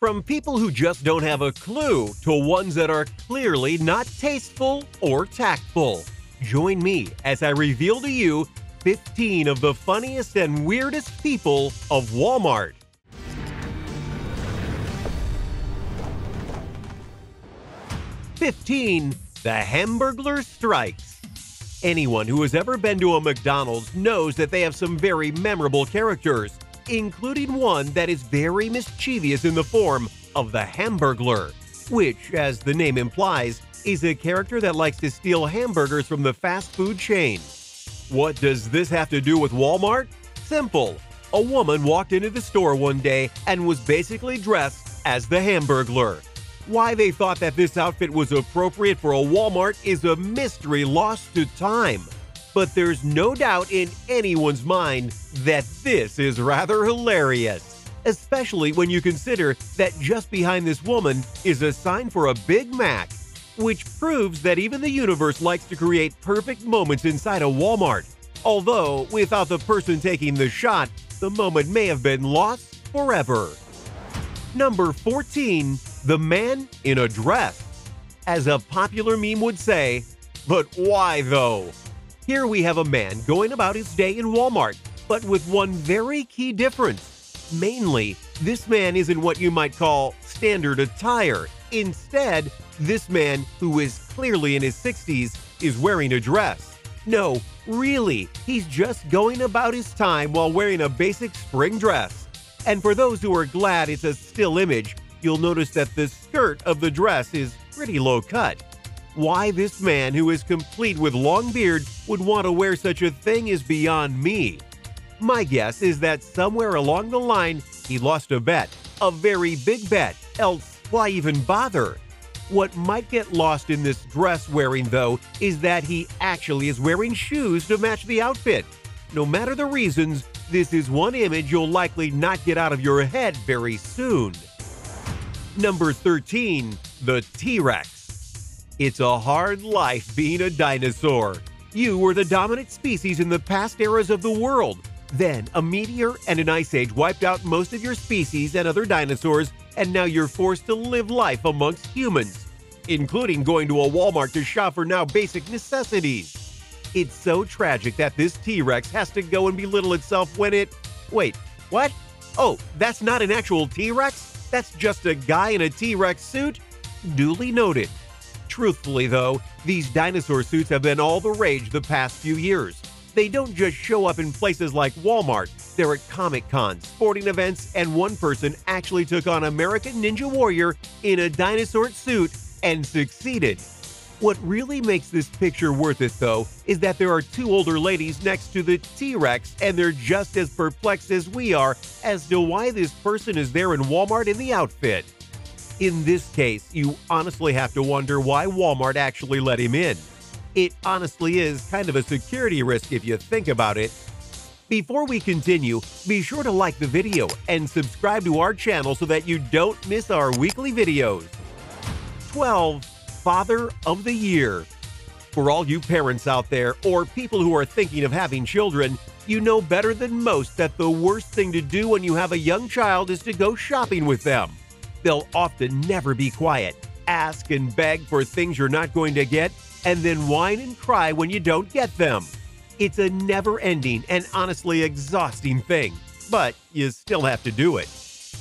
From people who just don't have a clue to ones that are clearly not tasteful or tactful. Join me as I reveal to you 15 of the funniest and weirdest people of Wal-Mart. #15. The Hamburglar Strikes. Anyone who has ever been to a McDonald's knows that they have some very memorable characters, including one that is very mischievous in the form of the Hamburglar, which, as the name implies, is a character that likes to steal hamburgers from the fast food chain. What does this have to do with Walmart? Simple. A woman walked into the store one day and was basically dressed as the Hamburglar. Why they thought that this outfit was appropriate for a Walmart is a mystery lost to time. But there's no doubt in anyone's mind that this is rather hilarious, especially when you consider that just behind this woman is a sign for a Big Mac, which proves that even the universe likes to create perfect moments inside a Walmart. Although, without the person taking the shot, the moment may have been lost forever. #14. The Man in a Dress. As a popular meme would say, but why though? Here we have a man going about his day in Walmart, but with one very key difference. Mainly, this man isn't what you might call standard attire. Instead, this man, who is clearly in his 60s, is wearing a dress. No, really, he's just going about his time while wearing a basic spring dress. And for those who are glad it's a still image, you'll notice that the skirt of the dress is pretty low cut. Why this man, who is complete with long beard, would want to wear such a thing is beyond me. My guess is that somewhere along the line, he lost a bet, a very big bet, else why even bother? What might get lost in this dress wearing, though, is that he actually is wearing shoes to match the outfit. No matter the reasons, this is one image you'll likely not get out of your head very soon. #13. The TRex. It's a hard life being a dinosaur. You were the dominant species in the past eras of the world. Then, a meteor and an ice age wiped out most of your species and other dinosaurs, and now you're forced to live life amongst humans, including going to a Walmart to shop for now basic necessities. It's so tragic that this T-Rex has to go and belittle itself when it… Wait, what? Oh, that's not an actual T-Rex? That's just a guy in a T-Rex suit? Duly noted. Truthfully though, these dinosaur suits have been all the rage the past few years. They don't just show up in places like Walmart, they're at Comic Cons, sporting events, and one person actually took on American Ninja Warrior in a dinosaur suit and succeeded. What really makes this picture worth it though is that there are two older ladies next to the T-Rex, and they're just as perplexed as we are as to why this person is there in Walmart in the outfit. In this case, you honestly have to wonder why Walmart actually let him in. It honestly is kind of a security risk if you think about it. Before we continue, be sure to like the video and subscribe to our channel so that you don't miss our weekly videos. 12. Father of the Year. For all you parents out there, or people who are thinking of having children, you know better than most that the worst thing to do when you have a young child is to go shopping with them. They'll often never be quiet, ask and beg for things you're not going to get, and then whine and cry when you don't get them. It's a never-ending and honestly exhausting thing, but you still have to do it.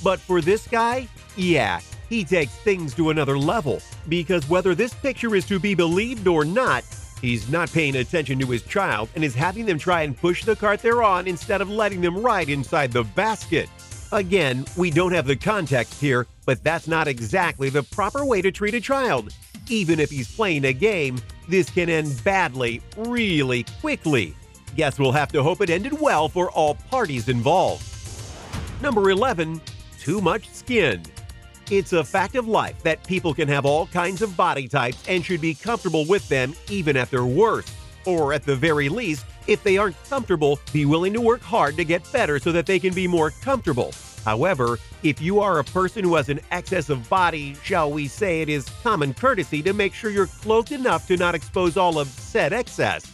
But for this guy, yeah, he takes things to another level, because whether this picture is to be believed or not, he's not paying attention to his child and is having them try and push the cart they're on instead of letting them ride inside the basket. Again, we don't have the context here, but that's not exactly the proper way to treat a child. Even if he's playing a game, this can end badly, really quickly. Guess we'll have to hope it ended well for all parties involved. #11. Too much skin. It's a fact of life that people can have all kinds of body types and should be comfortable with them even at their worst. Or at the very least, if they aren't comfortable, be willing to work hard to get better so that they can be more comfortable. However, if you are a person who has an excess of body, shall we say it is common courtesy to make sure you're clothed enough to not expose all of said excess.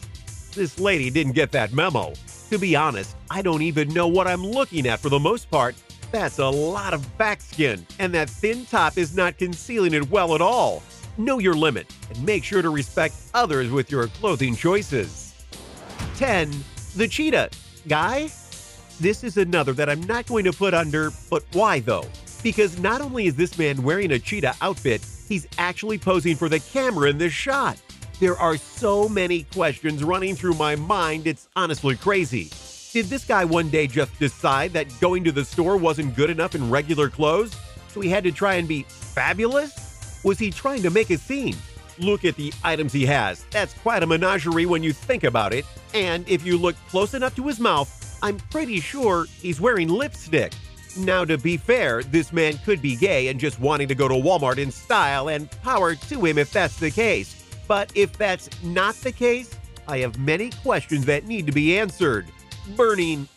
This lady didn't get that memo. To be honest, I don't even know what I'm looking at for the most part. That's a lot of backskin, and that thin top is not concealing it well at all. Know your limit, and make sure to respect others with your clothing choices. 10. The Cheetah Guy. This is another that I'm not going to put under, but why though? Because not only is this man wearing a cheetah outfit, he's actually posing for the camera in this shot. There are so many questions running through my mind, it's honestly crazy. Did this guy one day just decide that going to the store wasn't good enough in regular clothes, so he had to try and be fabulous? Was he trying to make a scene? Look at the items he has. That's quite a menagerie when you think about it. And if you look close enough to his mouth, I'm pretty sure he's wearing lipstick. Now, to be fair, this man could be gay and just wanting to go to Walmart in style, and power to him if that's the case. But if that's not the case, I have many questions that need to be answered. Burning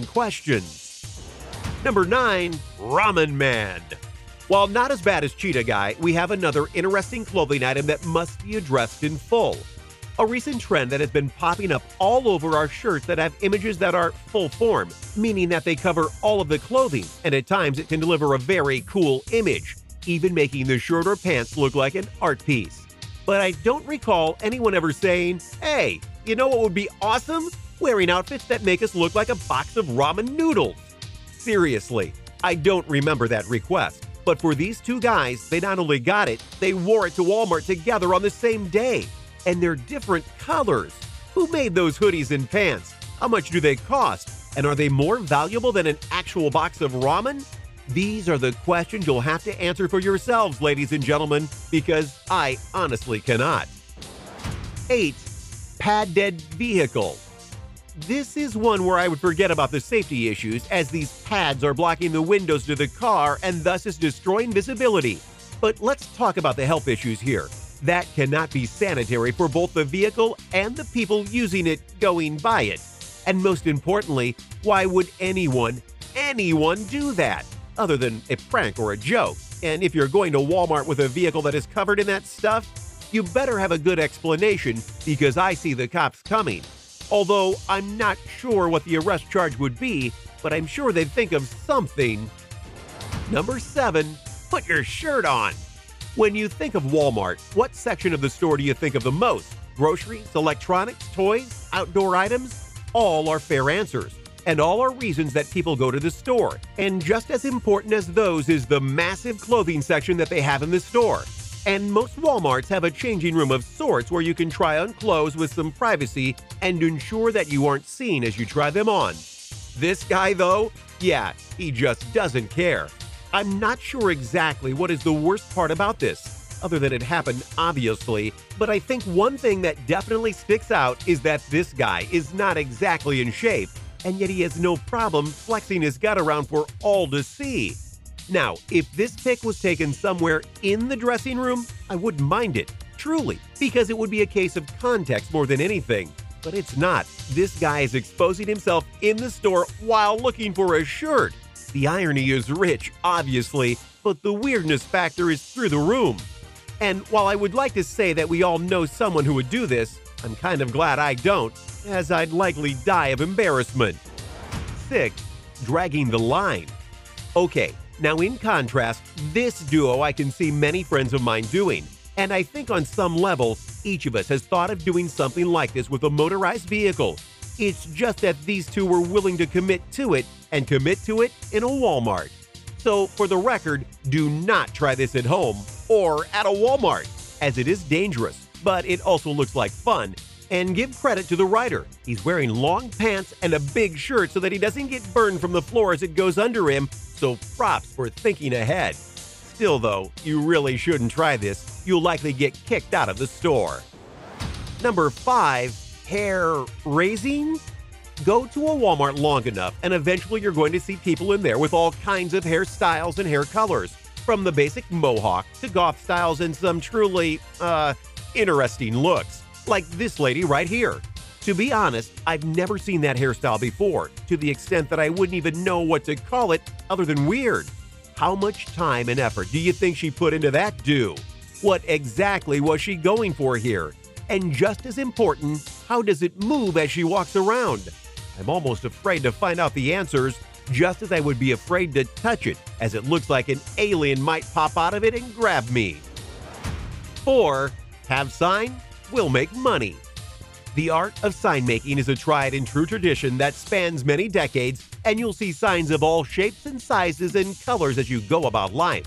questions. Number 9. Ramen Man. While not as bad as Cheetah Guy, we have another interesting clothing item that must be addressed in full. A recent trend that has been popping up all over are shirts that have images that are full form, meaning that they cover all of the clothing, and at times it can deliver a very cool image, even making the shirt or pants look like an art piece. But I don't recall anyone ever saying, "Hey, you know what would be awesome? Wearing outfits that make us look like a box of ramen noodles." Seriously, I don't remember that request. But for these two guys, they not only got it, they wore it to Walmart together on the same day. And they're different colors. Who made those hoodies and pants? How much do they cost? And are they more valuable than an actual box of ramen? These are the questions you'll have to answer for yourselves, ladies and gentlemen, because I honestly cannot. 8. Padded vehicle. This is one where I would forget about the safety issues, as these pads are blocking the windows to the car and thus is destroying visibility. But let's talk about the health issues here. That cannot be sanitary for both the vehicle and the people using it going by it. And most importantly, why would anyone do that, other than a prank or a joke? And if you're going to Walmart with a vehicle that is covered in that stuff, you better have a good explanation, because I see the cops coming. Although I'm not sure what the arrest charge would be, but I'm sure they'd think of something. Number 7. Put your shirt on. When you think of Walmart, what section of the store do you think of the most? Groceries, electronics, toys, outdoor items? All are fair answers, and all are reasons that people go to the store. And just as important as those is the massive clothing section that they have in the store. And most Walmarts have a changing room of sorts where you can try on clothes with some privacy and ensure that you aren't seen as you try them on. This guy, though, yeah, he just doesn't care. I'm not sure exactly what is the worst part about this, other than it happened obviously, but I think one thing that definitely sticks out is that this guy is not exactly in shape, and yet he has no problem flexing his gut around for all to see. Now, if this pic was taken somewhere in the dressing room, I wouldn't mind it, truly, because it would be a case of context more than anything. But it's not. This guy is exposing himself in the store while looking for a shirt. The irony is rich, obviously, but the weirdness factor is through the room. And while I would like to say that we all know someone who would do this, I'm kind of glad I don't, as I'd likely die of embarrassment. 6. Dragging the line. Okay, now in contrast, this duo I can see many friends of mine doing, and I think on some level, each of us has thought of doing something like this with a motorized vehicle. It's just that these two were willing to commit to it, and commit to it in a Walmart. So, for the record, do not try this at home or at a Walmart, as it is dangerous, but it also looks like fun. And give credit to the writer. He's wearing long pants and a big shirt so that he doesn't get burned from the floor as it goes under him, so props for thinking ahead. Still though, you really shouldn't try this. You'll likely get kicked out of the store. Number 5. Hair raising? Go to a Walmart long enough and eventually you're going to see people in there with all kinds of hairstyles and hair colors, from the basic mohawk to goth styles and some truly, interesting looks, like this lady right here. To be honest, I've never seen that hairstyle before, to the extent that I wouldn't even know what to call it other than weird. How much time and effort do you think she put into that do? What exactly was she going for here? And just as important, how does it move as she walks around? I'm almost afraid to find out the answers, just as I would be afraid to touch it, as it looks like an alien might pop out of it and grab me. 4. Have sign, will make money. The art of sign making is a tried and true tradition that spans many decades, and you'll see signs of all shapes and sizes and colors as you go about life.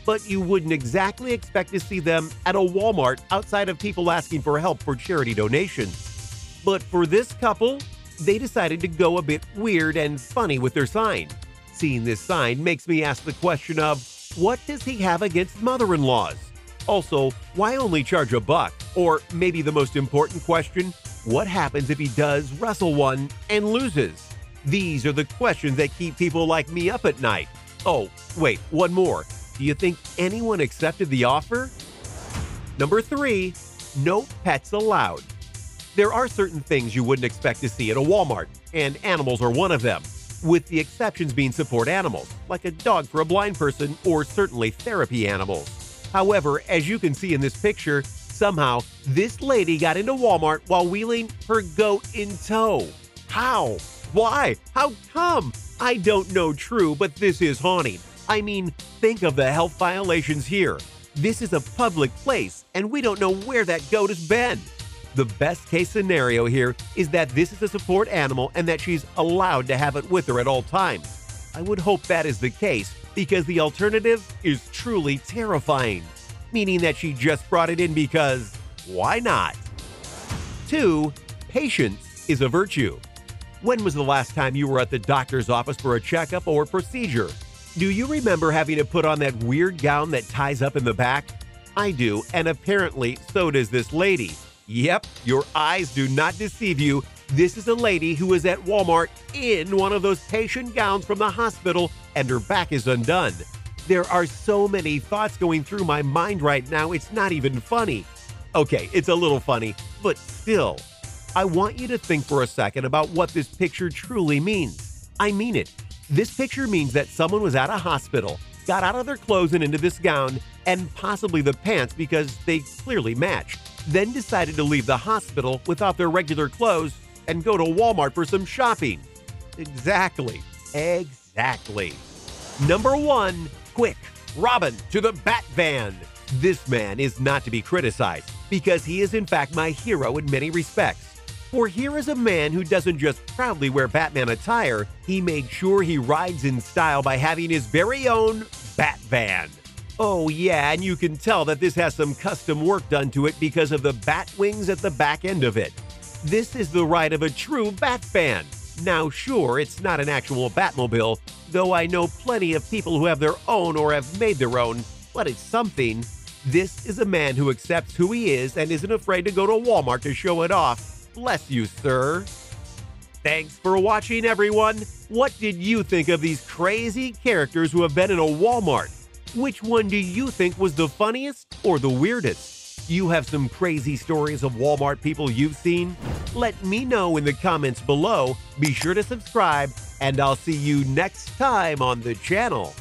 But you wouldn't exactly expect to see them at a Walmart outside of people asking for help for charity donations. But for this couple, they decided to go a bit weird and funny with their sign. Seeing this sign makes me ask the question of, what does he have against mother-in-laws? Also, why only charge $1? Or maybe the most important question, what happens if he does wrestle one and loses? These are the questions that keep people like me up at night. Oh, wait, one more. Do you think anyone accepted the offer? Number 3, no pets allowed. There are certain things you wouldn't expect to see at a Walmart, and animals are one of them, with the exceptions being support animals, like a dog for a blind person or certainly therapy animals. However, as you can see in this picture, somehow this lady got into Walmart while wheeling her goat in tow. How? Why? How come? I don't know true, but this is haunting. I mean, think of the health violations here. This is a public place, and we don't know where that goat has been. The best case scenario here is that this is a support animal and that she's allowed to have it with her at all times. I would hope that is the case, because the alternative is truly terrifying, meaning that she just brought it in because why not? 2. Patience is a virtue. When was the last time you were at the doctor's office for a checkup or procedure? Do you remember having to put on that weird gown that ties up in the back? I do, and apparently so does this lady. Yep, your eyes do not deceive you. This is a lady who is at Walmart in one of those patient gowns from the hospital, and her back is undone. There are so many thoughts going through my mind right now, it's not even funny. Okay, it's a little funny, but still. I want you to think for a second about what this picture truly means. I mean it. This picture means that someone was at a hospital, got out of their clothes and into this gown, and possibly the pants because they clearly match, then decided to leave the hospital without their regular clothes and go to Walmart for some shopping. Exactly. Number 1, quick, Robin to the Bat Van. This man is not to be criticized because he is in fact my hero in many respects. For here is a man who doesn't just proudly wear Batman attire, he made sure he rides in style by having his very own Bat Van. Oh yeah, and you can tell that this has some custom work done to it because of the bat wings at the back end of it. This is the ride of a true Bat Fan. Now sure, it's not an actual Batmobile, though I know plenty of people who have their own or have made their own, but it's something. This is a man who accepts who he is and isn't afraid to go to Walmart to show it off. Bless you, sir. Thanks for watching, everyone. What did you think of these crazy characters who have been in a Walmart? Which one do you think was the funniest or the weirdest? You have some crazy stories of Walmart people you've seen? Let me know in the comments below. Be sure to subscribe, and I'll see you next time on the channel.